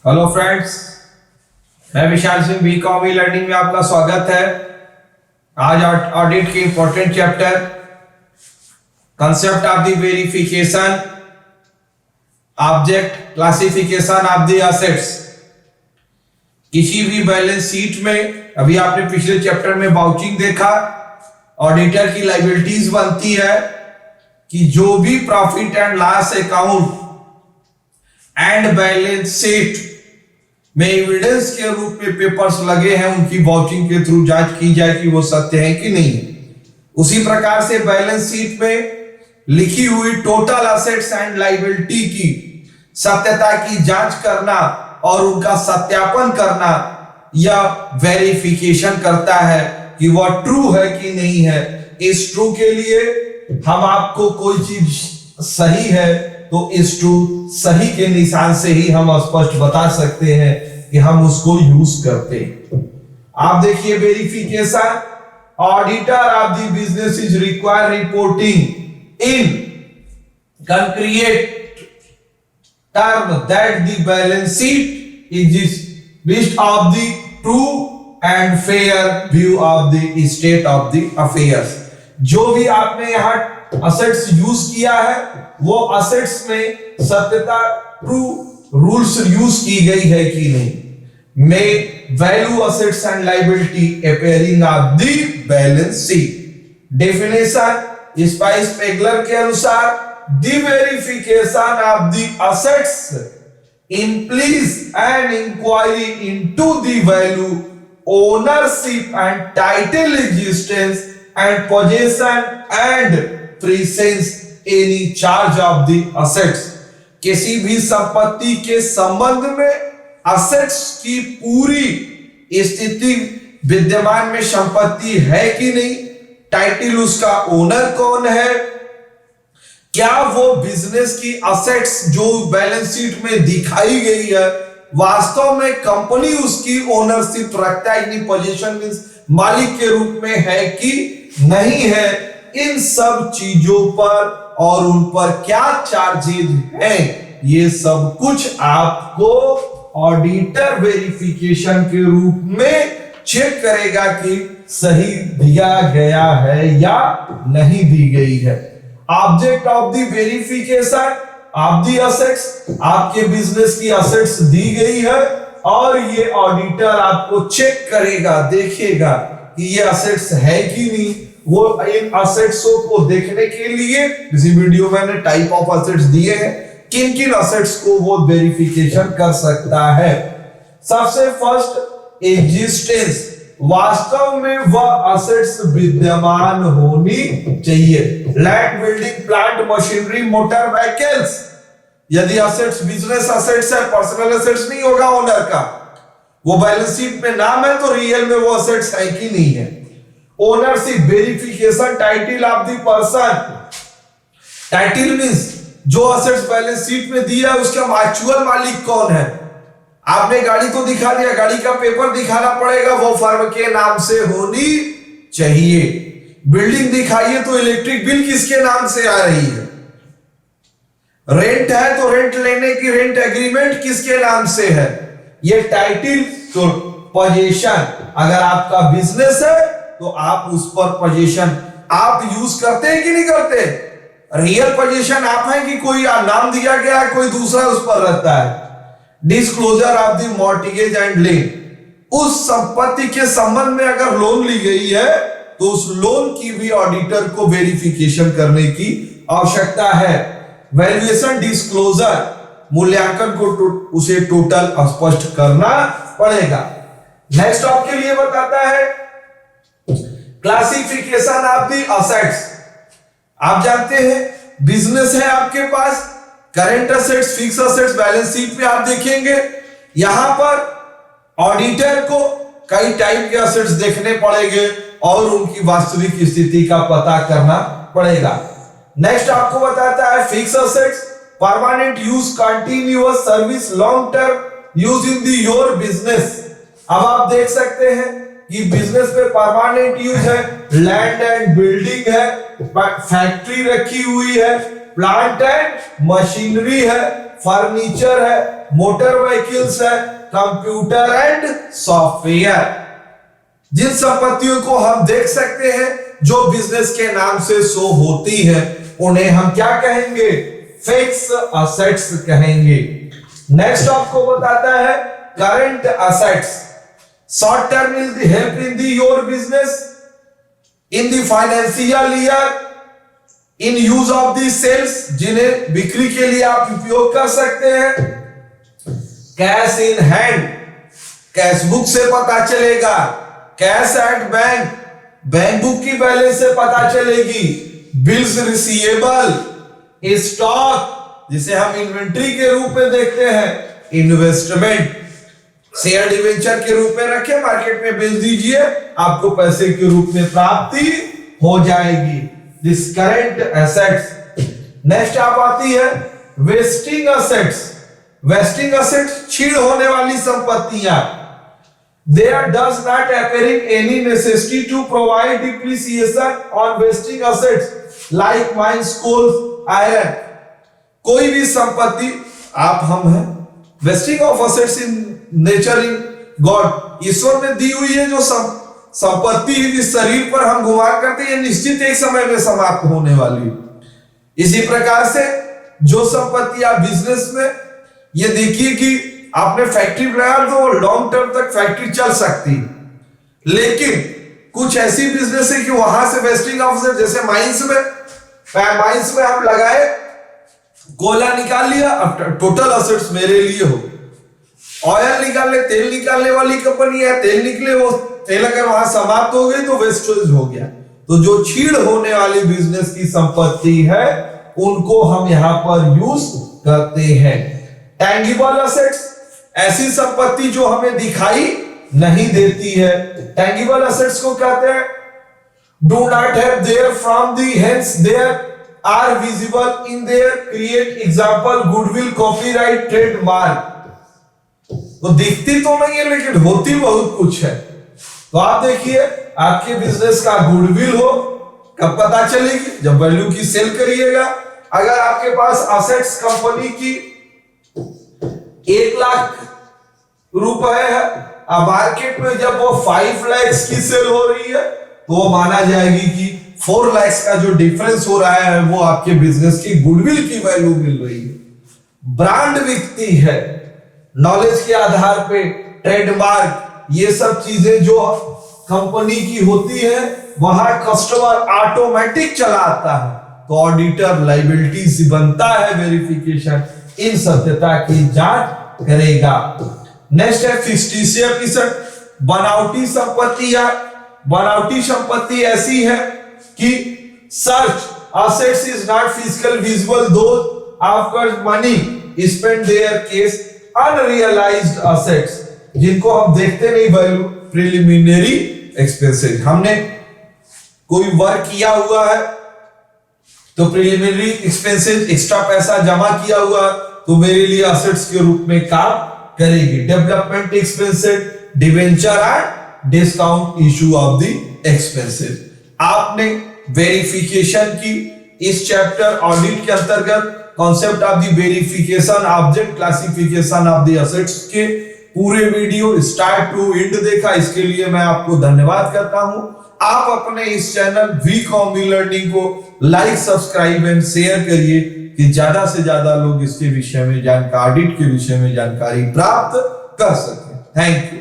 Hello friends, मैं Vishal Singh BCom e learning में आपका स्वागत है। आज ऑडिट के important chapter concept of the verification, object classification of the assets. किसी भी बैलेंस शीट में, अभी आपने पिछले चैप्टर में वाउचिंग देखा, ऑडिटर की लायबिलिटीज बनती है कि जो भी profit and loss account and balance sheet में एविडेंस के रूप में पेपर्स लगे हैं, उनकी वाउचिंग के थ्रू जांच की जाए कि वो सत्य है कि नहीं। उसी प्रकार से बैलेंस शीट में लिखी हुई टोटल असेट्स एंड लायबिलिटी की सत्यता की जांच करना और उनका सत्यापन करना या वेरिफिकेशन करता है कि वह ट्रू है कि नहीं है। इस ट्रू के लिए हम आपको कोई चीज सही है तो इस ट्रू सही के निशान से ही हम स्पष्ट बता सकते हैं कि हम उसको यूज करते हैं। आप देखिए, verification, auditor of the business is require reporting in concrete term that the balance sheet is based of the true and fair view of the state of the affairs. जो भी आपने यहां असेट्स यूज किया है वो assets में सत्यता true rules use की गई है कि नहीं। में value assets and liability appearing of the balance sheet. Definition Spicer Pegler के अनुसार the verification of the assets implies an inquiry into the value, ownership and title existence and possession and presence any charge of the assets। किसी भी संपत्ति के संबंध में assets की पूरी स्थिति विद्यमान में संपत्ति है कि नहीं, टाइटल उसका ओनर कौन है, क्या वो बिजनेस की असेट्स जो बैलेंस शीट में दिखाई गई है वास्तव में कंपनी उसकी ओनरशिप रखता है, यानी पोजीशन मींस मालिक के रूप में है कि नहीं है। इन सब चीजों पर और उन पर क्या चार्जेज हैं, ये सब कुछ आपको ऑडिटर वेरिफिकेशन के रूप में चेक करेगा कि सही दिया गया है या नहीं दी गई है। Object of the verification of the assets, आपके बिजनेस की असेट्स दी गई है और ये ऑडिटर आपको चेक करेगा, देखेगा कि ये असेट्स है कि नहीं। वो इन असेट्स को देखने के लिए इसी वीडियो में मैंने टाइप ऑफ असेट्स दिए हैं, किन किन असेट्स को वो वेरिफिकेशन कर सकता है। सबसे फर्स्ट एग्जिस्टेंस, वास्तव में वह असेट्स विद्यमान होनी चाहिए। Land, building, plant, machinery, motor vehicles. यदि असेट्स बिजनेस असेट्स है, पर्सनल असेट्स नहीं होगा ओनर का, वो बैलेंस शीट में नाम है तो रियल में वो असेट्स है कि नहीं है। Ownership, verification, title of the person. Title means जो असेट्स बैलेंस शीट में दिया है उसका एक्चुअल मालिक कौन है। आपने गाड़ी तो दिखा दिया, गाड़ी का पेपर दिखाना पड़ेगा, वो फर्म के नाम से होनी चाहिए। बिल्डिंग दिखाइए तो इलेक्ट्रिक बिल किसके नाम से आ रही है। रेंट है तो रेंट लेने की रेंट एग्रीमेंट किसके नाम से है। ये टाइटल तो पोजीशन, अगर आपका बिजनेस है तो आप उस पर पोजीशन आप यूज करते हैं कि नहीं करते। रियल पोजीशन आप है कि कोई नाम दिया गया है, कोई दूसरा उस पर रहता है। Disclosure of the mortgage and link, उस संपत्ति के संबंध में अगर लोन ली गई है तो उस लोन की भी ऑडिटर को वेरिफिकेशन करने की आवश्यकता है। वैल्यूएशन, डिस्क्लोजर, मूल्यांकन को उसे टोटल स्पष्ट करना पड़ेगा। नेक्स्ट आपके लिए बताता है क्लासिफिकेशन ऑफ द असेट्स। आप जानते हैं बिजनेस है आपके पास, current assets, fixed assets, balance sheet पे आप देखेंगे यहां पर ऑडिटर को कई टाइप के असेट्स देखने पड़ेंगे और उनकी वास्तविक स्थिति का पता करना पड़ेगा। नेक्स्ट आपको बताता है fix assets, permanent use, continuous service, long term use in the your business. अब आप देख सकते हैं कि बिजनेस में परमानेंट यूज है, लैंड एंड बिल्डिंग है, फैक्ट्री रखी हुई है, प्लांट एंड मशीनरी है, फर्नीचर है, मोटर व्हीकल्स है, कंप्यूटर एंड सॉफ्टवेयर। जिन संपत्तियों को हम देख सकते हैं जो बिजनेस के नाम से शो होती है, उन्हें हम क्या कहेंगे? फिक्स असेट्स कहेंगे। नेक्स्ट आपको बताता है current assets. Short term is the help in the your business in the financial year in use of the sales, जिन्हें बिक्री के लिए आप उपयोग कर सकते हैं। Cash in hand, cash book से पता चलेगा। Cash at bank, bank book की बैलेंस से पता चलेगी। बिल्स रिसीवेबल, स्टॉक जिसे हम इन्वेंट्री के रूप में देखते हैं। इन्वेस्टमेंट, शेयर डिवेंचर के रूप में रखे, मार्केट में बेच दीजिए, आपको पैसे के रूप में प्राप्ति हो जाएगी। This current assets. नेक्स्ट आप आती है वेस्टिंग असेट्स। वेस्टिंग असेट्स छीड़ होने वाली संपत्तियां। There does not appearing any necessity to provide depreciation on vesting assets like mines, coal, iron. कोई भी संपत्ति, आप हम हैं, wasting of assets in nature in God, ईश्वर ने दी हुई है जो संपत्ति इस शरीर पर हम घुमा करते हैं, निश्चित एक समय में समाप्त होने वाली। इसी प्रकार से जो संपत्ति आप बिजनेस में, ये देखिए कि आपने फैक्ट्री बनाया तो लॉन्ग टर्म तक फैक्ट्री चल सकती, लेकिन कुछ ऐसी बिजनेस है कि वहां से वेस्टिंग ऑफ असेट्स, जैसे माइंस में हम लगाए, कोयला निकाल लिया, अब टोटल असेट्स मेरे लिए हो। ऑयल निकालने, तेल निकालने वाली कंपनी है, तेल निकले, वो तेल अगर वहां समाप्त हो गई तो वेस्टेज हो गया। तो जो छीड़ होने वाली बिजनेस की संपत्ति है, उनको हम यहां पर यूज करते हैं। टैंगिबल असेट्स, ऐसी संपत्ति जो हमें दिखाई नहीं देती है। टैंगिबल असेट्स को कहते हैं do not have their from the hence there are visible in their create, example goodwill, copyright, trademark. तो दिखती तो नहीं है लेकिन होती बहुत कुछ है। तो आप देखिए, आपके बिजनेस का गुडविल हो, कब पता चलेगी? जब वैल्यू की सेल करिएगा। अगर आपके पास असेट्स कंपनी की 1 लाख रुपए है, अब मार्केट में जब वो 5 लाख की सेल हो रही है, तो वो माना जाएगी कि 4 लाख का जो डिफरेंस हो रहा है वो आपके बिजनेस की गुडविल की वैल्यू मिल रही है। ब्रांड बिकती है नॉलेज के आधार पे, ट्रेडमार्क, ये सब चीजें जो कंपनी की होती है, वहां कस्टमर ऑटोमेटिक चला आता है, तो ऑडिटर लायबिलिटी से बनता है वेरिफिकेशन, इन सत्यता की जांच करेगा। नेक्स्ट है फिक्टिशियस, बनावटी संपत्तियां। बनावटी संपत्ति ऐसी है कि सच assets is not physical visible, those after money spent their case unrealized assets, जिनको हम देखते नहीं वैल्यू, प्रिलिमिनरी एक्सपेंसेस। हमने कोई वर्क किया हुआ है तो प्रिलिमिनरी एक्सपेंसेस, एक्स्ट्रा पैसा जमा किया हुआ तो मेरे लिए असेट्स के रूप में काम करेगी। Development expenses, debenture and discount issue of the expenses. आपने वेरिफिकेशन की इस चैप्टर ऑडिट के अंतर्गत concept of the verification, object classification of the assets के पूरे वीडियो स्टार्ट टू एंड देखा, इसके लिए मैं आपको धन्यवाद करता हूं। आप अपने इस चैनल वी कॉम लर्निंग को लाइक, सब्सक्राइब एंड शेयर करिए कि ज्यादा से ज्यादा लोग इसके विषय में ऑडिट के विषय में जानकारी प्राप्त कर सकें। Thank you.